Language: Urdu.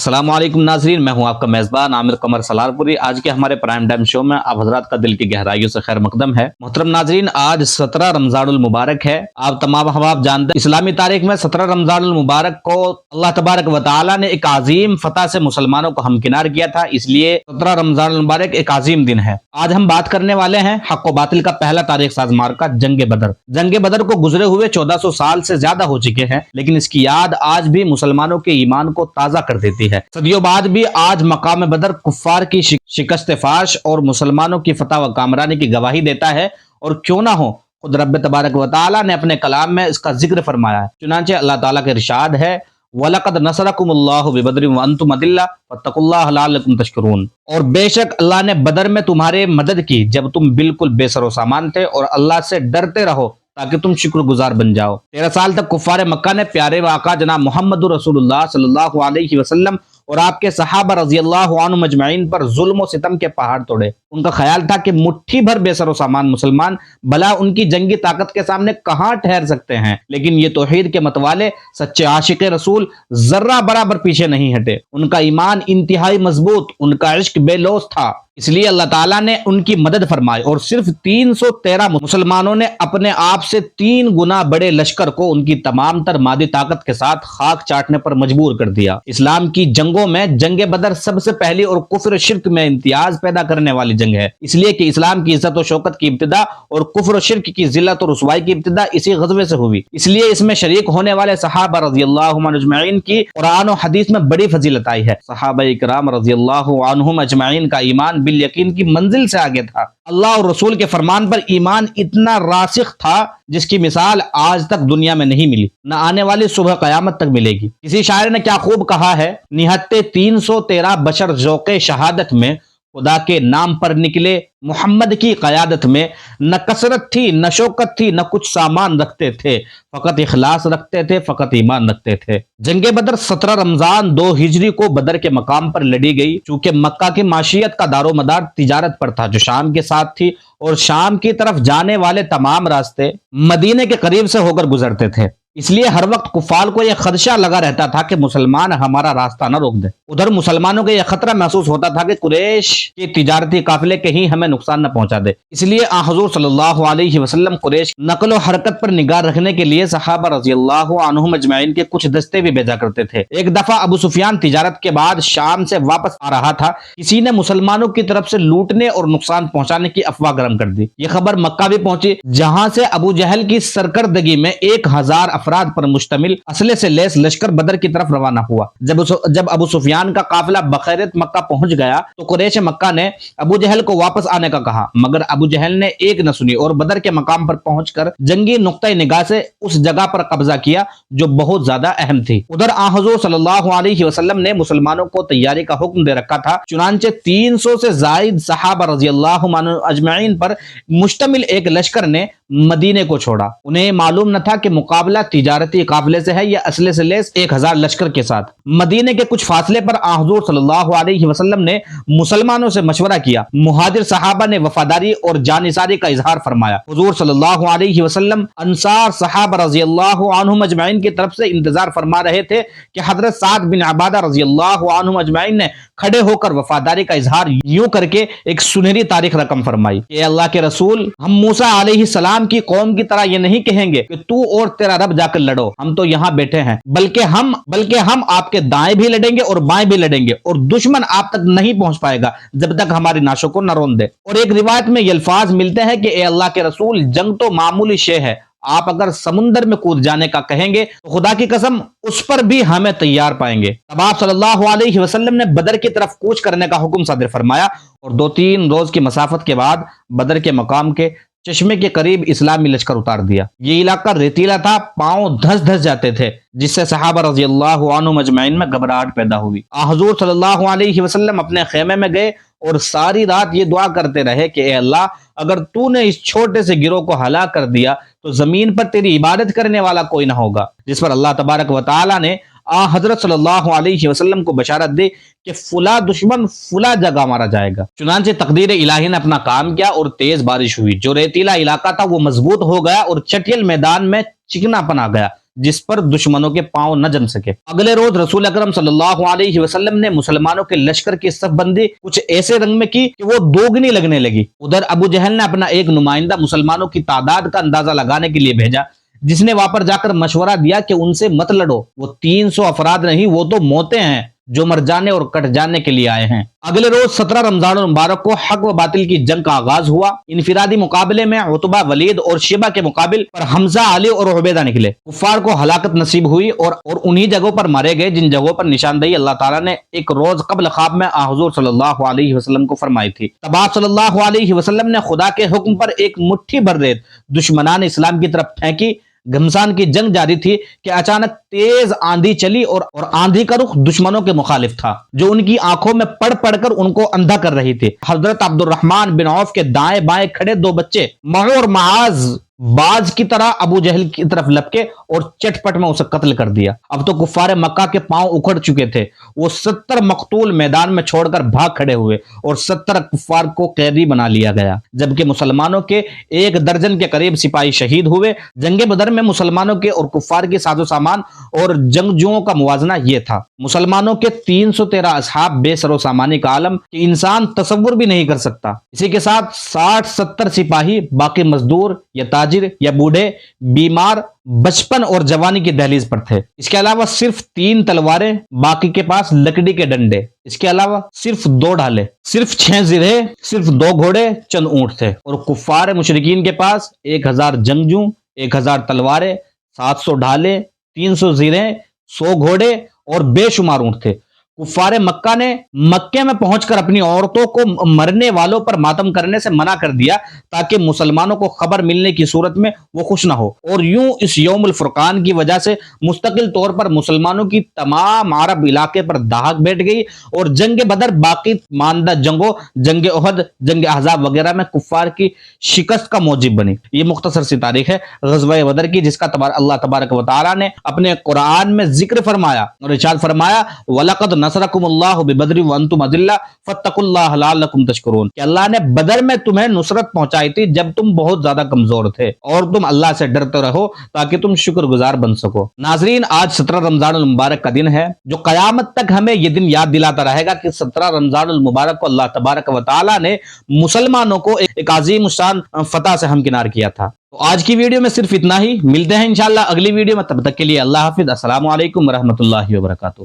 السلام علیکم ناظرین، میں ہوں آپ کا میزبان عامر قمر سلارپوری۔ آج کے ہمارے پرائم ٹائم شو میں آپ حضرات کا دل کی گہرائیوں سے خیر مقدم ہے۔ محترم ناظرین، آج 17 رمضان المبارک ہے۔ آپ تمام احباب جانتے ہیں اسلامی تاریخ میں 17 رمضان المبارک کو اللہ تبارک و تعالی نے ایک عظیم فتح سے مسلمانوں کو ہمکنار کیا تھا، اس لیے 17 رمضان المبارک ایک عظیم دن ہے۔ آج ہم بات کرنے والے ہیں حق و باطل کا پہلا تاریخ ساز معرکہ جنگ بدر۔ جنگ بدر کو گزرے ہوئے 1400 سال سے زیادہ ہو چکے ہیں، لیکن اس کی یاد آج بھی مسلمانوں کے ایمان کو تازہ کر دیتی ہے۔ صدیوں بعد بھی آج مقام بدر کفار کی شکست فاش اور مسلمانوں کی فتح و کامرانی کی گواہی دیتا ہے، اور کیوں نہ ہو، خود رب تبارک و تعالی نے اپنے کلام میں اس کا ذکر فرمایا ہے۔ چنانچہ اللہ تعالیٰ کے ارشاد ہے، وَلَقَدْ نَصَرَكُمُ اللَّهُ بِبَدْرٍ وَأَنْتُمْ أَذِلَّةٌ فَاتَّقُوا اللَّهَ لَعَلَّكُمْ تَشْكُرُونَ۔ اور بے شک اللہ نے بدر میں تمہارے مدد کی جب تم بالکل بے سر و سامان تھے، اور اللہ سے ڈرتے رہو تاکہ تم شکر گزار بن جاؤ۔ 13 سال تک کفار مکہ نے پیارے آقا جناب محمد رسول اللہ صلی اللہ علیہ وسلم اور آپ کے صحابہ رضی اللہ عنہم اجمعین پر ظلم و ستم کے پہاڑ توڑے۔ ان کا خیال تھا کہ مٹھی بھر بے سر و سامان مسلمان بھلا ان کی جنگی طاقت کے سامنے کہاں ٹھہر سکتے ہیں، لیکن یہ توحید کے متوالے سچے عاشق رسول ذرہ برابر پیچھے نہیں ہٹے۔ ان کا ایمان انتہائی مضبوط، ان کا عشق بے لوث تھا، اس لیے اللہ تعالیٰ نے ان کی مدد فرمائی، اور صرف 313 مسلمانوں نے اپنے آپ سے 3 گنا بڑے لشکر کو ان کی تمام تر مادی طاقت کے ساتھ خاک چاٹنے پر مجبور کر دیا۔ اسلام کی جنگوں میں جنگ بدر سب سے پہلی اور کفر و شرک میں امتیاز پیدا کرنے والی جنگ ہے، اس لیے کہ اسلام کی عزت و شوکت کی ابتدا اور کفر و شرک کی ذلت و رسوائی کی ابتدا اسی غزوے سے ہوئی۔ اس لیے اس میں شریک ہونے والے صحابہ رضی اللہ عنہم اجمعین کی قرآن و حدیث میں بڑی فضیلت آئی ہے۔ صحابہ کرام رضی اللہ عنہم اجمعین کا ایمان بالیقین کی منزل سے آگے تھا۔ اللہ اور رسول کے فرمان پر ایمان اتنا راسخ تھا جس کی مثال آج تک دنیا میں نہیں ملی، نہ آنے والی صبح قیامت تک ملے گی۔ کسی شاعر نے کیا خوب کہا ہے، نہتے 313 بشر ذوق شہادت میں، خدا کے نام پر نکلے محمد کی قیادت میں، نہ کثرت تھی نہ شوکت تھی نہ کچھ سامان رکھتے تھے، فقط اخلاص رکھتے تھے، فقط ایمان رکھتے تھے۔ جنگ بدر 17 رمضان 2 ہجری کو بدر کے مقام پر لڑی گئی، چونکہ مکہ کی معیشت کا دار و مدار تجارت پر تھا جو شام کے ساتھ تھی، اور شام کی طرف جانے والے تمام راستے مدینے کے قریب سے ہو کر گزرتے تھے، اس لیے ہر وقت کفار کو یہ خدشہ لگا رہتا تھا کہ مسلمان ہمارا راستہ نہ روک دے۔ ادھر مسلمانوں کو یہ خطرہ محسوس ہوتا تھا کہ قریش کے تجارتی قافلے کہیں ہمیں نقصان نہ پہنچا دے، اس لیے آن حضور صلی اللہ علیہ وسلم قریش نقل و حرکت پر نگاہ رکھنے کے لیے صحابہ رضی اللہ عنہم اجمعین کے کچھ دستے بھی بھیجا کرتے تھے۔ ایک دفعہ ابو سفیان تجارت کے بعد شام سے واپس آ رہا تھا، کسی نے مسلمانوں کی طرف سے لوٹنے اور نقصان پہنچانے کی افواہ گرم کر دی۔ یہ خبر مکہ بھی پہنچی، جہاں سے ابو جہل کی سرکردگی میں 1000 افراد پر مشتمل اسلحے سے لیس لشکر بدر کی طرف روانہ ہوا۔ جب ابو سفیان کا قافلہ بخیرت مکہ پہنچ گیا تو قریش مکہ نے ابو جہل کو واپس آنے کا کہا، مگر ابو جہل نے ایک نہ سنی اور بدر کے مقام پر پہنچ کر جنگی نقطۂ نگاہ سے اس جگہ پر قبضہ کیا جو بہت زیادہ اہم تھی۔ ادھر آن حضور صلی اللہ علیہ وسلم نے مسلمانوں کو تیاری کا حکم دے رکھا تھا، چنانچہ 300 سے زائد صحابہ رضی اللہ عنہ اجمعین پر مشتمل ایک لشکر نے مدینے کو چھوڑا۔ انہیں معلوم نہ تھا کہ مقابلہ تجارتی قافلے سے ہے یا اسلحے سے لیس 1000 لشکر کے ساتھ۔ مدینے کے کچھ فاصلے پر آن حضور صلی اللہ علیہ وسلم نے مسلمانوں سے مشورہ کیا۔ مہاجر صحابہ نے وفاداری اور جانثاری کا اظہار فرمایا۔ حضور صلی اللہ علیہ وسلم انصار صحابہ رضی اللہ عنہم اجمعین کی طرف سے انتظار فرما رہے تھے کہ حضرت سعد بن عبادہ رضی اللہ عنہم اجمعین نے کھڑے ہو کر وفاداری کا اظہار یوں کر کے ایک سنہری تاریخ رقم فرمائی کہ اللہ کے رسول، ہم موسیٰ علیہ السلام کی قوم کی طرح یہ نہیں کہیں گے کہ تو اور تیرا رب جا کر لڑو، ہم تو یہاں بیٹھے ہیں، بلکہ ہم آپ کے دائیں بھی لڑیں گے اور بائیں بھی لڑیں گے، اور دشمن آپ تک نہیں پہنچ پائے گا جب تک ہماری نعشوں کو نہ رون دے۔ اور ایک روایت میں یہ الفاظ ملتے ہیں کہ اے اللہ کے رسول، جنگ تو معمولی شے ہے، آپ اگر سمندر میں کود جانے کا کہیں گے تو خدا کی قسم اس پر بھی ہمیں تیار پائیں گے۔ تب آپ صلی اللہ علیہ وسلم نے بدر کی طرف کوچ کرنے کا حکم صادر فرمایا، اور 2-3 روز کی مسافت کے بعد بدر کے مقام کے چشمے کے قریب اسلامی لشکر اتار دیا۔ یہ علاقہ ریتیلا تھا، پاؤں دھس دھس جاتے تھے، جس سے صحابہ رضی اللہ عنہم اجمعین میں گھبراہٹ پیدا ہوئی۔ حضور صلی اللہ علیہ وسلم اپنے خیمے میں گئے اور ساری رات یہ دعا کرتے رہے کہ اے اللہ، اگر تو نے اس چھوٹے سے گروہ کو ہلاک کر دیا تو زمین پر تیری عبادت کرنے والا کوئی نہ ہوگا، جس پر اللہ تبارک و تعالی نے حضرت صلی اللہ علیہ وسلم کو بشارت دی کہ فلاں دشمن فلاں جگہ مارا جائے گا۔ چنانچہ تقدیر الہی نے اپنا کام کیا اور تیز بارش ہوئی۔ جو ریتیلا علاقہ تھا وہ مضبوط ہو گیا اور چٹیل میدان میں چکنا پن آ گیا۔ جس پر دشمنوں کے پاؤں نہ جم سکے۔ اگلے روز رسول اکرم صلی اللہ علیہ وسلم نے مسلمانوں کے لشکر کی صف بندی کچھ ایسے رنگ میں کی کہ وہ دوگنی لگنے لگی۔ ادھر ابو جہل نے اپنا ایک نمائندہ مسلمانوں کی تعداد کا اندازہ لگانے کے لیے بھیجا، جس نے وہاں پر جا کر مشورہ دیا کہ ان سے مت لڑو، وہ 300 افراد نہیں، وہ تو موتیں ہیں جو مر جانے اور کٹ جانے کے لیے آئے ہیں۔ اگلے روز 17 رمضان المبارک کو حق و باطل کی جنگ کا آغاز ہوا۔ انفرادی مقابلے میں عتبہ، ولید اور شیبہ کے مقابل پر حمزہ، علی اور عبیدہ نکلے۔ کفار کو ہلاکت نصیب ہوئی اور انہی جگہوں پر مارے گئے جن جگہوں پر نشاندہی اللہ تعالیٰ نے ایک روز قبل خواب میں حضور صلی اللہ علیہ وسلم کو فرمائی تھی۔ تب آپ صلی اللہ علیہ وسلم نے خدا کے حکم پر ایک مٹھی بھر ریت دشمنان اسلام کی طرف پھینکی۔ گھمسان کی جنگ جاری تھی کہ اچانک تیز آندھی چلی اور آندھی کا رخ دشمنوں کے مخالف تھا، جو ان کی آنکھوں میں پڑ پڑ کر ان کو اندھا کر رہی تھی۔ حضرت عبد الرحمن بن عوف کے دائیں بائیں کھڑے 2 بچے معو اور معاذ باز کی طرح ابو جہل کی طرف لپکے اور چٹ پٹ میں اسے قتل کر دیا۔ اب تو کفار مکہ کے پاؤں اکھڑ چکے تھے، وہ 70 مقتول میدان میں چھوڑ کر بھاگ کھڑے ہوئے اور 70 کفار کو قیدی بنا لیا گیا، جبکہ مسلمانوں کے 1 درجن کے قریب سپاہی شہید ہوئے۔ جنگ بدر میں مسلمانوں کے اور کفار کے ساز و سامان اور جنگجوؤں کا موازنہ یہ تھا۔ مسلمانوں کے 313 اصحاب بے سر و سامانی کا عالم کہ انسان تصور بھی نہیں کر سکتا۔ اسی کے ساتھ 60-70 سپاہی، باقی مزدور یا تاجر یا بوڑھے، بیمار، بچپن اور جوانی کی دہلیز پر تھے۔ اس کے علاوہ صرف 3 تلواریں، باقی کے پاس لکڑی کے ڈنڈے، اس کے علاوہ صرف 2 ڈھالے، صرف 6 زرے، صرف 2 گھوڑے، چند اونٹ تھے۔ اور کفار مشرکین کے پاس 1000 جنگجو، 1000 تلواریں، 700 ڈھالے، 300 زرے، 100 گھوڑے اور بے شمار اونٹ تھے۔ کفار مکہ نے مکے میں پہنچ کر اپنی عورتوں کو مرنے والوں پر ماتم کرنے سے منع کر دیا تاکہ مسلمانوں کو خبر ملنے کی صورت میں وہ خوش نہ ہو، اور یوں اس یوم الفرقان کی وجہ سے مستقل طور پر مسلمانوں کی تمام عرب علاقے پر دھاک بیٹھ گئی اور جنگ بدر، باقی ماندہ جنگوں، جنگ احد، جنگ احزاب وغیرہ میں کفار کی شکست کا موجب بنی۔ یہ مختصر سی تاریخ ہے غزوہ بدر کی، جس کا اللہ تبارک و تعالیٰ نے اپنے قرآن میں ذکر فرمایا اور ارشاد فرمایا وَلَقَدْ نَصَرَكُمُ اللَّهُ بِبَدْرٍ وَأَنْتُمْ أَذِلَّةٌ فَاتَّقُوا اللَّهَ لَعَلَّكُمْ تَشْكُرُونَ کہ اللہ نے بدر میں تمہیں نصرت پہنچائی تھی جب تم بہت زیادہ کمزور تھے، اور تم اللہ سے ڈرتے رہو تاکہ تم شکر گزار بن سکو۔ ناظرین، آج 17 رمضان المبارک کا دن ہے، جو قیامت تک ہمیں یہ دن یاد دلاتا رہے گا کہ 17 رمضان المبارک کو اللہ تبارک و تعالیٰ نے مسلمانوں کو ایک عظیم شان فتح سے ہمکنار کیا تھا۔ تو آج کی ویڈیو میں صرف اتنا ہی، ملتے ہیں انشاءاللہ اگلی ویڈیو میں، تب تک کے لیے اللہ حافظ، السلام علیکم ورحمۃ اللہ وبرکاتہ۔